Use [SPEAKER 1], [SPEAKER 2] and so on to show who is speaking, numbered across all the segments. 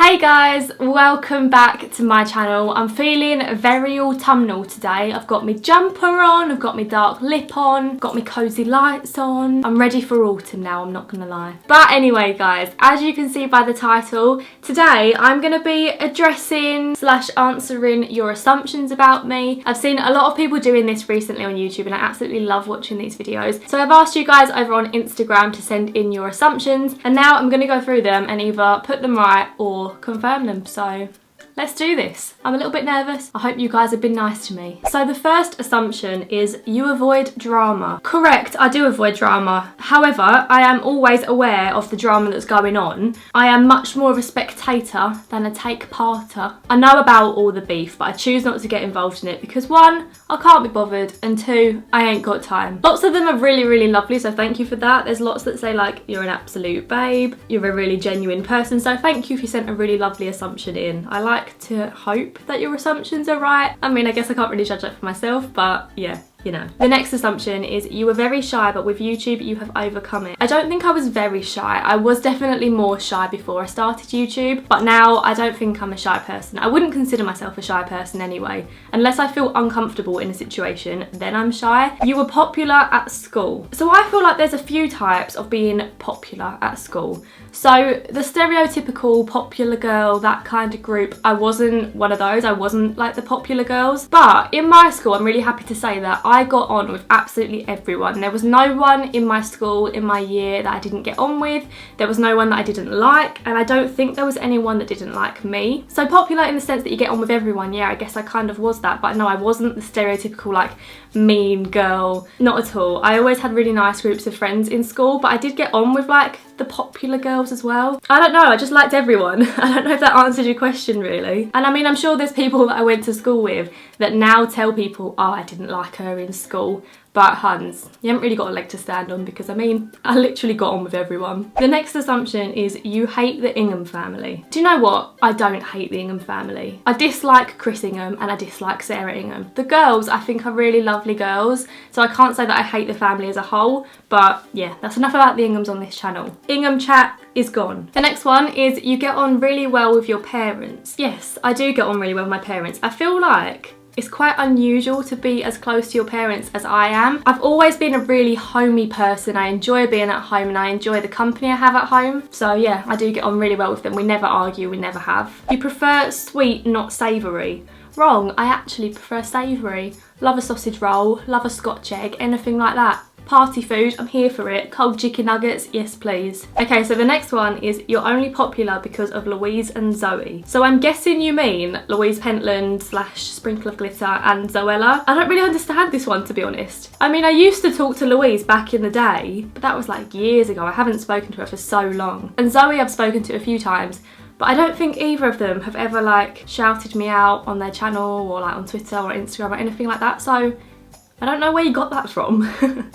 [SPEAKER 1] Hey guys, welcome back to my channel. I'm feeling very autumnal today. I've got my jumper on, I've got my dark lip on, got my cozy lights on. I'm ready for autumn now, I'm not gonna lie. But anyway guys, as you can see by the title, today I'm gonna be addressing / answering your assumptions about me. I've seen a lot of people doing this recently on YouTube and I absolutely love watching these videos. So I've asked you guys over on Instagram to send in your assumptions and now I'm gonna go through them and either put them right or confirm them. So let's do this. I'm a little bit nervous. I hope you guys have been nice to me. So the first assumption is you avoid drama. Correct, I do avoid drama. However, I am always aware of the drama that's going on. I am much more of a spectator than a take-parter. I know about all the beef, but I choose not to get involved in it because one, I can't be bothered, and two, I ain't got time. Lots of them are really, really lovely, so thank you for that. There's lots that say like, you're an absolute babe, you're a really genuine person, so thank you if you sent a really lovely assumption in. I like to hope that your assumptions are right. I mean, I guess I can't really judge that for myself, but yeah. You know. The next assumption is you were very shy, but with YouTube you have overcome it. I don't think I was very shy. I was definitely more shy before I started YouTube, but now I don't think I'm a shy person. I wouldn't consider myself a shy person anyway. Unless I feel uncomfortable in a situation, then I'm shy. You were popular at school. So I feel like there's a few types of being popular at school. So the stereotypical popular girl, that kind of group, I wasn't one of those. I wasn't like the popular girls. But in my school, I'm really happy to say that I got on with absolutely everyone. There was no one in my school, in my year, that I didn't get on with. There was no one that I didn't like, and I don't think there was anyone that didn't like me. So popular in the sense that you get on with everyone, yeah, I guess I kind of was that, but no, I wasn't the stereotypical like mean girl, not at all. I always had really nice groups of friends in school, but I did get on with like the popular girls as well. I don't know, I just liked everyone. I don't know if that answered your question really. And I mean, I'm sure there's people that I went to school with that now tell people, oh, I didn't like her in school. But Hans, you haven't really got a leg to stand on because I mean, I literally got on with everyone. The next assumption is you hate the Ingham family. Do you know what? I don't hate the Ingham family. I dislike Chris Ingham and I dislike Sarah Ingham. The girls I think are really lovely girls, so I can't say that I hate the family as a whole, but yeah, that's enough about the Inghams on this channel. Ingham chat is gone. The next one is you get on really well with your parents. Yes, I do get on really well with my parents. I feel like it's quite unusual to be as close to your parents as I am. I've always been a really homey person. I enjoy being at home and I enjoy the company I have at home. So yeah, I do get on really well with them. We never argue, we never have. You prefer sweet, not savoury. Wrong, I actually prefer savoury. Love a sausage roll, love a Scotch egg, anything like that. Party food, I'm here for it. Cold chicken nuggets, yes please. Okay, so the next one is you're only popular because of Louise and Zoe. So I'm guessing you mean Louise Pentland / Sprinkle of Glitter and Zoella. I don't really understand this one, to be honest. I mean, I used to talk to Louise back in the day, but that was like years ago. I haven't spoken to her for so long. And Zoe I've spoken to a few times, but I don't think either of them have ever like shouted me out on their channel or like on Twitter or Instagram or anything like that. So I don't know where you got that from.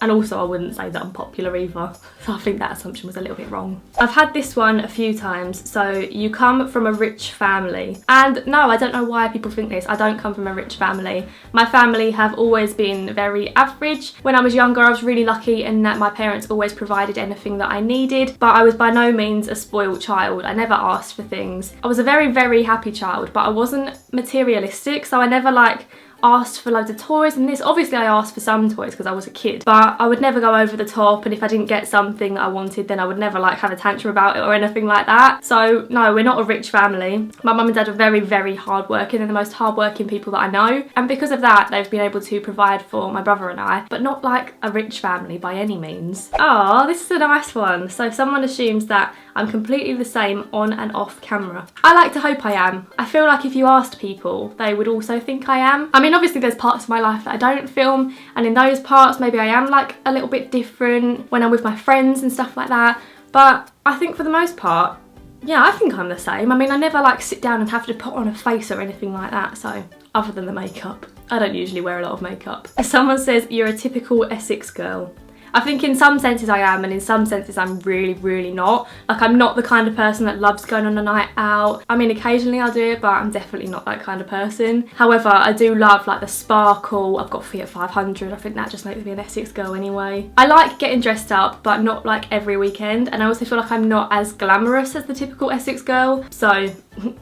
[SPEAKER 1] And also I wouldn't say that I'm popular either. So I think that assumption was a little bit wrong. I've had this one a few times. So you come from a rich family. And no, I don't know why people think this. I don't come from a rich family. My family have always been very average. When I was younger, I was really lucky in that my parents always provided anything that I needed. But I was by no means a spoiled child. I never asked for things. I was a very, very happy child, but I wasn't materialistic. So I never like asked for loads of toys and this. Obviously I asked for some toys because I was a kid, but I would never go over the top, and if I didn't get something that I wanted, then I would never like have a tantrum about it or anything like that. So no, we're not a rich family. My mum and dad are very, very hardworking. They're the most hardworking people that I know, and because of that they've been able to provide for my brother and I, but not like a rich family by any means. Oh, this is a nice one. So someone assumes that I'm completely the same on and off camera. I like to hope I am. I feel like if you asked people, they would also think I am. I mean, obviously there's parts of my life that I don't film, and in those parts maybe I am like a little bit different when I'm with my friends and stuff like that, but I think for the most part, yeah, I think I'm the same. I mean, I never like sit down and have to put on a face or anything like that, so other than the makeup. I don't usually wear a lot of makeup. If someone says you're a typical Essex girl, I think in some senses I am, and in some senses I'm really, really not. Like, I'm not the kind of person that loves going on a night out. I mean, occasionally I'll do it, but I'm definitely not that kind of person. However, I do love like the sparkle. I've got Fiat 500. I think that just makes me an Essex girl anyway. I like getting dressed up, but not like every weekend. And I also feel like I'm not as glamorous as the typical Essex girl. So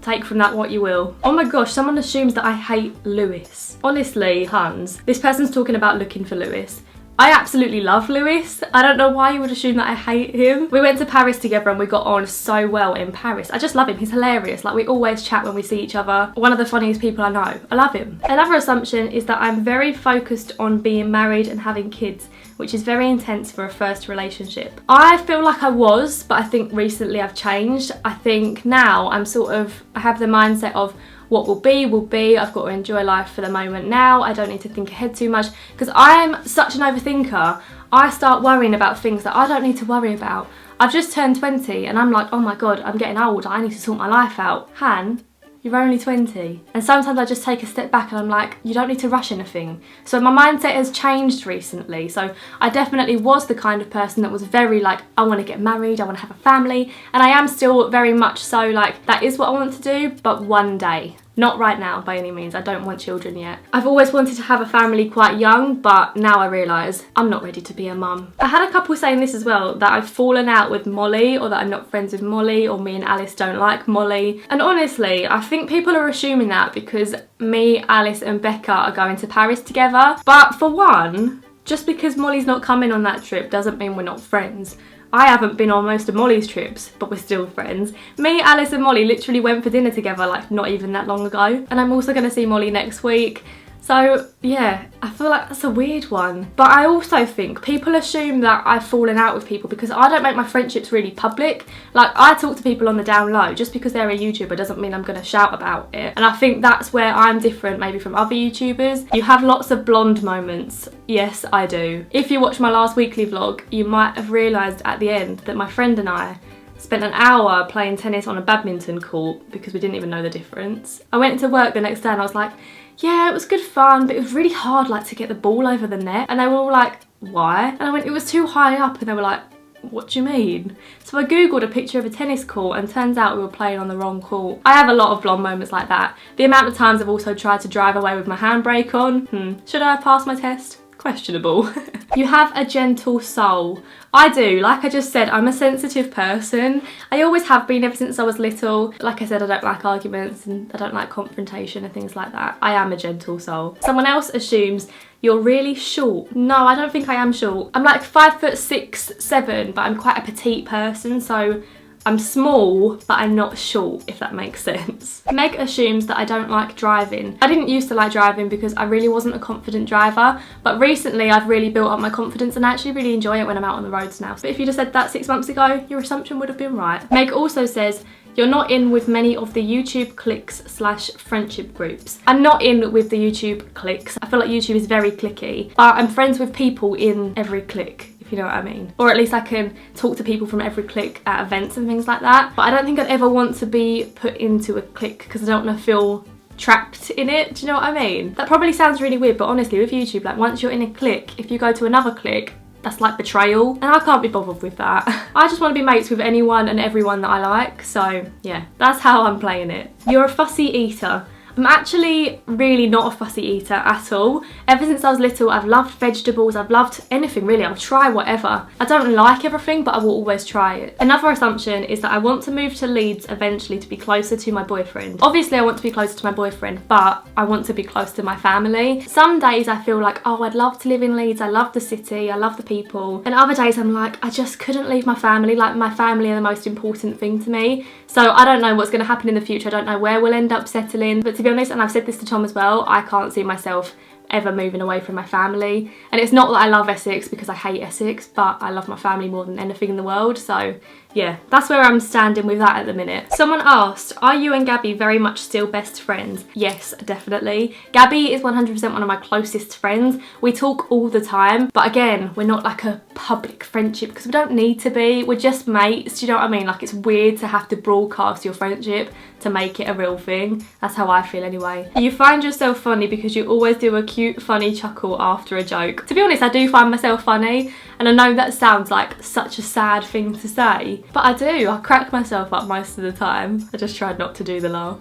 [SPEAKER 1] take from that what you will. Oh my gosh, someone assumes that I hate Lewis. Honestly, Hans, this person's talking about looking for Lewis. I absolutely love Lewis. I don't know why you would assume that I hate him. We went to Paris together and we got on so well in Paris. I just love him. He's hilarious. Like, we always chat when we see each other. One of the funniest people I know. I love him. Another assumption is that I'm very focused on being married and having kids, which is very intense for a first relationship. I feel like I was, but I think recently I've changed. I think now I have the mindset of what will be. I've got to enjoy life for the moment now. I don't need to think ahead too much because I'm such an overthinker. I start worrying about things that I don't need to worry about. I've just turned 20 and I'm like, oh my God, I'm getting old. I need to sort my life out. Han, you're only 20. And sometimes I just take a step back and I'm like, you don't need to rush anything. So my mindset has changed recently. So I definitely was the kind of person that was very like, I want to get married, I want to have a family. And I am still very much so like, that is what I want to do, but one day. Not right now by any means, I don't want children yet. I've always wanted to have a family quite young, but now I realise I'm not ready to be a mum. I had a couple saying this as well, that I've fallen out with Molly, or that I'm not friends with Molly, or me and Alice don't like Molly. And honestly, I think people are assuming that because me, Alice and Becca are going to Paris together. But for one, just because Molly's not coming on that trip doesn't mean we're not friends. I haven't been on most of Molly's trips, but we're still friends. Me, Alice and Molly literally went for dinner together like not even that long ago. And I'm also going to see Molly next week. So yeah, I feel like that's a weird one. But I also think people assume that I've fallen out with people because I don't make my friendships really public. Like, I talk to people on the down low. Just because they're a YouTuber doesn't mean I'm going to shout about it. And I think that's where I'm different maybe from other YouTubers. You have lots of blonde moments. Yes, I do. If you watch my last weekly vlog, you might have realised at the end that my friend and I spent an hour playing tennis on a badminton court because we didn't even know the difference. I went to work the next day and I was like, yeah, it was good fun, but it was really hard like to get the ball over the net. And they were all like, why? And I went, it was too high up. And they were like, what do you mean? So I googled a picture of a tennis court and turns out we were playing on the wrong court. I have a lot of blonde moments like that. The amount of times I've also tried to drive away with my handbrake on. Should I have passed my test? Questionable. You have a gentle soul. I do. Like I just said, I'm a sensitive person. I always have been ever since I was little. Like I said, I don't like arguments and I don't like confrontation and things like that. I am a gentle soul. Someone else assumes you're really short. No, I don't think I am short. I'm like 5'6", 7", but I'm quite a petite person, so I'm small, but I'm not short, if that makes sense. Meg assumes that I don't like driving. I didn't used to like driving because I really wasn't a confident driver, but recently I've really built up my confidence and I actually really enjoy it when I'm out on the roads now. But if you'd have said that 6 months ago, your assumption would have been right. Meg also says, you're not in with many of the YouTube cliques / friendship groups. I'm not in with the YouTube cliques. I feel like YouTube is very cliquey, but I'm friends with people in every clique, if you know what I mean. Or at least I can talk to people from every clique at events and things like that. But I don't think I'd ever want to be put into a clique because I don't want to feel trapped in it. Do you know what I mean? That probably sounds really weird, but honestly with YouTube, like once you're in a clique, if you go to another clique, that's like betrayal, and I can't be bothered with that. I just want to be mates with anyone and everyone that I like, so yeah, that's how I'm playing it. You're a fussy eater. I'm actually really not a fussy eater at all. Ever since I was little, I've loved vegetables, I've loved anything really, I'll try whatever. I don't like everything, but I will always try it. Another assumption is that I want to move to Leeds eventually to be closer to my boyfriend. Obviously I want to be closer to my boyfriend, but I want to be close to my family. Some days I feel like, oh, I'd love to live in Leeds, I love the city, I love the people. And other days I'm like, I just couldn't leave my family, like my family are the most important thing to me. So I don't know what's going to happen in the future, I don't know where we'll end up settling, but to be honest, and I've said this to Tom as well, I can't see myself ever moving away from my family. And it's not that I love Essex because I hate Essex, but I love my family more than anything in the world. So yeah, that's where I'm standing with that at the minute. Someone asked, are you and Gabby very much still best friends? Yes, definitely. Gabby is 100% one of my closest friends. We talk all the time, but again, we're not like a public friendship because we don't need to be. We're just mates, do you know what I mean? Like, it's weird to have to broadcast your friendship to make it a real thing. That's how I feel anyway. You find yourself funny because you always do a cute, funny chuckle after a joke. To be honest, I do find myself funny. And I know that sounds like such a sad thing to say, but I do. I crack myself up most of the time. I just tried not to do the laugh.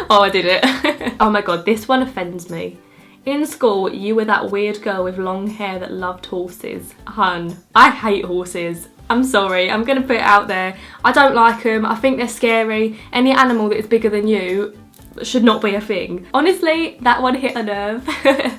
[SPEAKER 1] Oh, I did it. Oh my god, this one offends me. In school, you were that weird girl with long hair that loved horses. Hun, I hate horses. I'm sorry, I'm gonna put it out there. I don't like them, I think they're scary. Any animal that is bigger than you should not be a thing. Honestly, that one hit a nerve.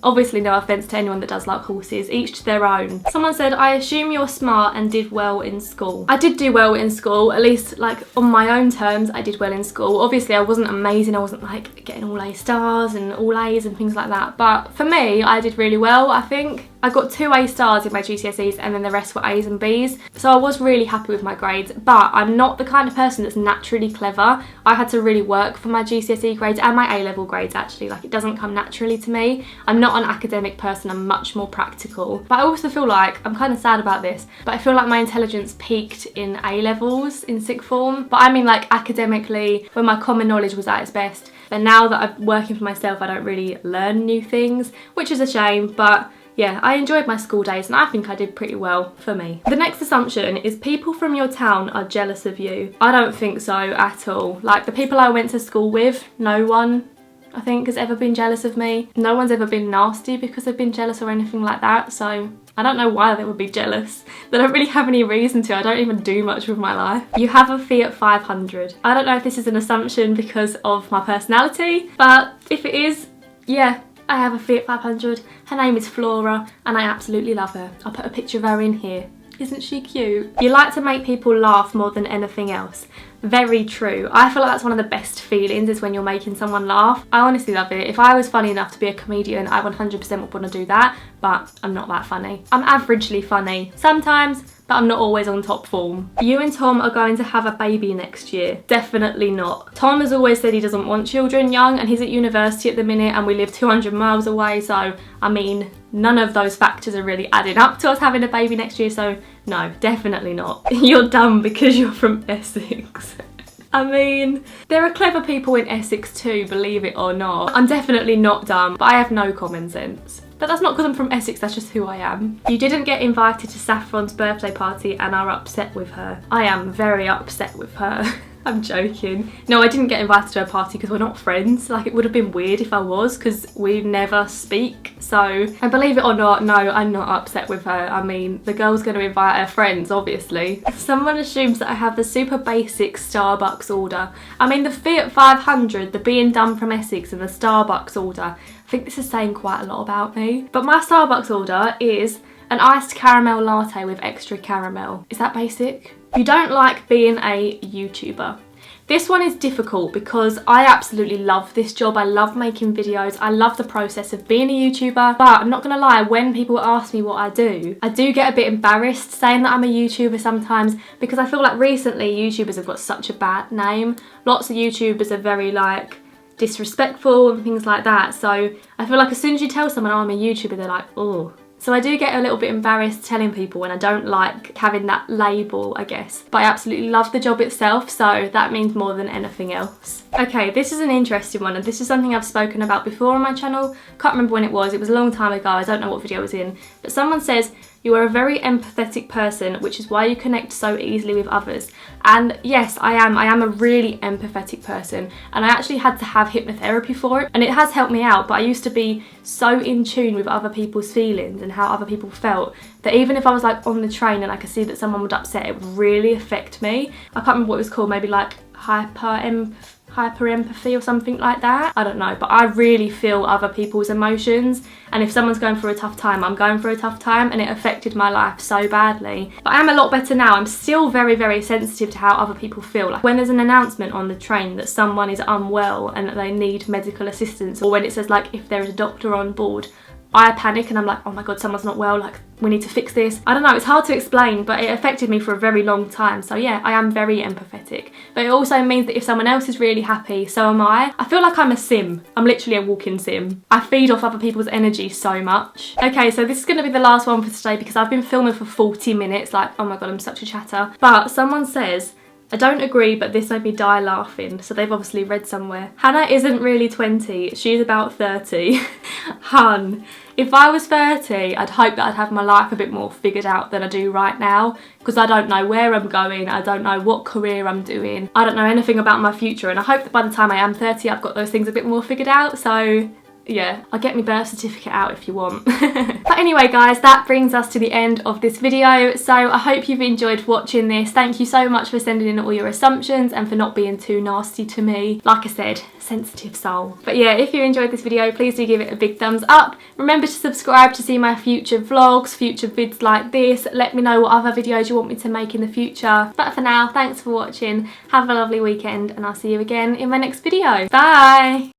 [SPEAKER 1] Obviously no offence to anyone that does like horses, each to their own. Someone said, I assume you're smart and did well in school. I did do well in school, at least like on my own terms, I did well in school. Obviously I wasn't amazing, I wasn't like getting all A stars and all A's and things like that, but for me, I did really well, I think. I got 2 A stars in my GCSEs and then the rest were A's and B's. So I was really happy with my grades, but I'm not the kind of person that's naturally clever. I had to really work for my GCSE grades and my A-level grades actually, like it doesn't come naturally to me. I'm not an academic person, I'm much more practical. But I also feel like, I'm kind of sad about this, but I feel like my intelligence peaked in A-levels in sixth form. But I mean like academically, when my common knowledge was at its best. But now that I'm working for myself, I don't really learn new things, which is a shame, but yeah, I enjoyed my school days and I think I did pretty well for me. The next assumption is people from your town are jealous of you. I don't think so at all. Like the people I went to school with, no one I think has ever been jealous of me. No one's ever been nasty because they've been jealous or anything like that, so I don't know why they would be jealous. They don't really have any reason to. I don't even do much with my life. You have a Fiat 500. I don't know if this is an assumption because of my personality, but if it is, yeah, I have a Fiat 500. Her name is Flora and I absolutely love her. I'll put a picture of her in here. Isn't she cute? You like to make people laugh more than anything else. Very true. I feel like that's one of the best feelings is when you're making someone laugh. I honestly love it. If I was funny enough to be a comedian, I 100% would want to do that, but I'm not that funny. I'm averagely funny sometimes, but I'm not always on top form. You and Tom are going to have a baby next year. Definitely not. Tom has always said he doesn't want children young and he's at university at the minute and we live 200 miles away, so I mean, none of those factors are really adding up to us having a baby next year, so no, definitely not. You're dumb because you're from Essex. I mean, there are clever people in Essex too, believe it or not. I'm definitely not dumb, but I have no common sense. But that's not because I'm from Essex, that's just who I am. You didn't get invited to Saffron's birthday party and are upset with her. I am very upset with her. I'm joking. No, I didn't get invited to her party because we're not friends. Like, it would have been weird if I was because we never speak. So, and believe it or not, no, I'm not upset with her. I mean, the girl's going to invite her friends, obviously. Someone assumes that I have the super basic Starbucks order. I mean, the Fiat 500, the being done from Essex and the Starbucks order, I think this is saying quite a lot about me. But my Starbucks order is an iced caramel latte with extra caramel. Is that basic? You don't like being a YouTuber. This one is difficult because I absolutely love this job. I love making videos. I love the process of being a YouTuber. But I'm not gonna lie, when people ask me what I do get a bit embarrassed saying that I'm a YouTuber sometimes because I feel like recently YouTubers have got such a bad name. Lots of YouTubers are very like disrespectful and things like that. So I feel like as soon as you tell someone, oh, I'm a YouTuber, they're like, oh. So I do get a little bit embarrassed telling people when I don't like having that label, I guess. But I absolutely love the job itself, so that means more than anything else. Okay, this is an interesting one, and this is something I've spoken about before on my channel. Can't remember when it was a long time ago, I don't know what video it was in. But someone says, you are a very empathetic person, which is why you connect so easily with others. And yes, I am a really empathetic person, and I actually had to have hypnotherapy for it, and it has helped me out. But I used to be so in tune with other people's feelings and how other people felt that even if I was like on the train and I could see that someone would upset, it would really affect me. I can't remember what it was called, maybe like hyper empathy or something like that. I don't know, but I really feel other people's emotions, and if someone's going through a tough time, I'm going through a tough time, and it affected my life so badly. But I am a lot better now. I'm still very, very sensitive to how other people feel. Like when there's an announcement on the train that someone is unwell and that they need medical assistance, or when it says like if there is a doctor on board, I panic and I'm like, oh my god, someone's not well, like we need to fix this. I don't know, it's hard to explain, but it affected me for a very long time. So yeah, I am very empathetic. But it also means that if someone else is really happy, so am I. I feel like I'm a sim. I'm literally a walking sim. I feed off other people's energy so much. Okay, so this is going to be the last one for today because I've been filming for 40 minutes. Like, oh my god, I'm such a chatter. But someone says, I don't agree, but this made me die laughing. So they've obviously read somewhere. Hannah isn't really 20, she's about 30. Hun, if I was 30, I'd hope that I'd have my life a bit more figured out than I do right now, because I don't know where I'm going, I don't know what career I'm doing, I don't know anything about my future, and I hope that by the time I am 30 I've got those things a bit more figured out. So yeah, I'll get my birth certificate out if you want. But anyway guys, that brings us to the end of this video. So I hope you've enjoyed watching this. Thank you so much for sending in all your assumptions and for not being too nasty to me. Like I said, sensitive soul. But yeah, if you enjoyed this video, please do give it a big thumbs up. Remember to subscribe to see my future vlogs, future vids like this. Let me know what other videos you want me to make in the future. But for now, thanks for watching. Have a lovely weekend and I'll see you again in my next video. Bye!